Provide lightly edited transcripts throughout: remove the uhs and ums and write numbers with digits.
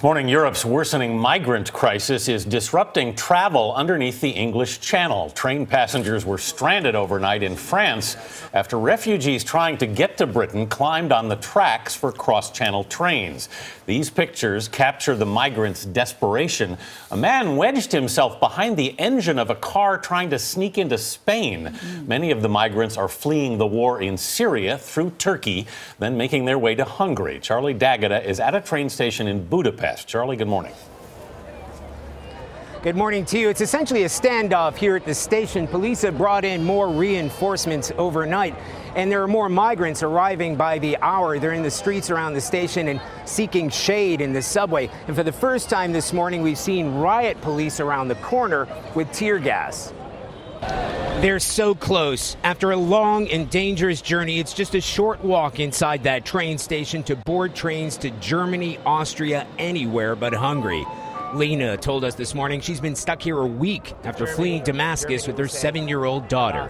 morning, Europe's worsening migrant crisis is disrupting travel underneath the English Channel. Train passengers were stranded overnight in France after refugees trying to get to Britain climbed on the tracks for cross-channel trains. These pictures capture the migrants' desperation. A man wedged himself behind the engine of a car trying to sneak into Spain. Many of the migrants are fleeing the war in Syria through Turkey, then making their way to Hungary. Charlie D'Agata is at a train station in Budapest. Charlie, good morning. Good morning to you. It's essentially a standoff here at the station. Police have brought in more reinforcements overnight, and there are more migrants arriving by the hour. They're in the streets around the station and seeking shade in the subway. And for the first time this morning, we've seen riot police around the corner with tear gas. They're so close. After a long and dangerous journey, it's just a short walk inside that train station to board trains to Germany, Austria, anywhere but Hungary. Lena told us this morning she's been stuck here a week after fleeing Damascus with her 7-year-old daughter.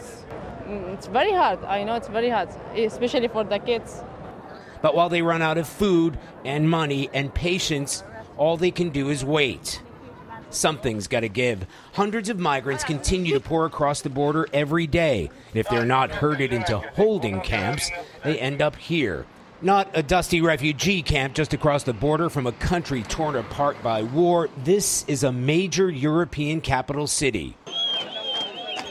It's very hard. I know it's very hard, especially for the kids. But while they run out of food and money and patience, all they can do is wait. Something's got to give. Hundreds of migrants continue to pour across the border every day. And if they're not herded into holding camps, they end up here. Not a dusty refugee camp just across the border from a country torn apart by war. This is a major European capital city.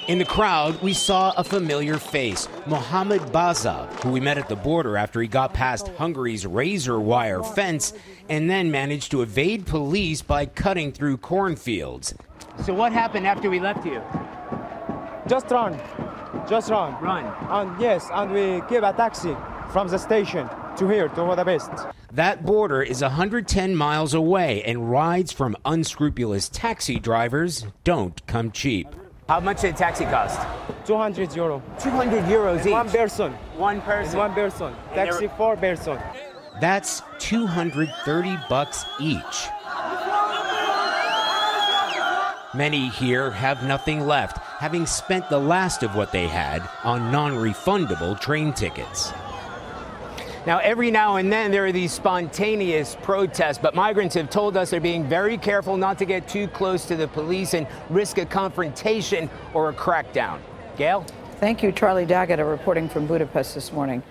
In the crowd, we saw a familiar face, Mohammed Baza, who we met at the border after he got past Hungary's razor wire fence and then managed to evade police by cutting through cornfields. So what happened after we left you? Just run. Run. And yes, and we give a taxi from the station to here, to Budapest. That border is 110 miles away, and rides from unscrupulous taxi drivers don't come cheap. How much did a taxi cost? 200 euro. 200 euros each. One person. One person. One person. Taxi 4 person. That's $230 each. Many here have nothing left, having spent the last of what they had on non-refundable train tickets. Now, every now and then there are these spontaneous protests, but migrants have told us they're being very careful not to get too close to the police and risk a confrontation or a crackdown. Gail? Thank you, Charlie D'Agata, reporting from Budapest this morning.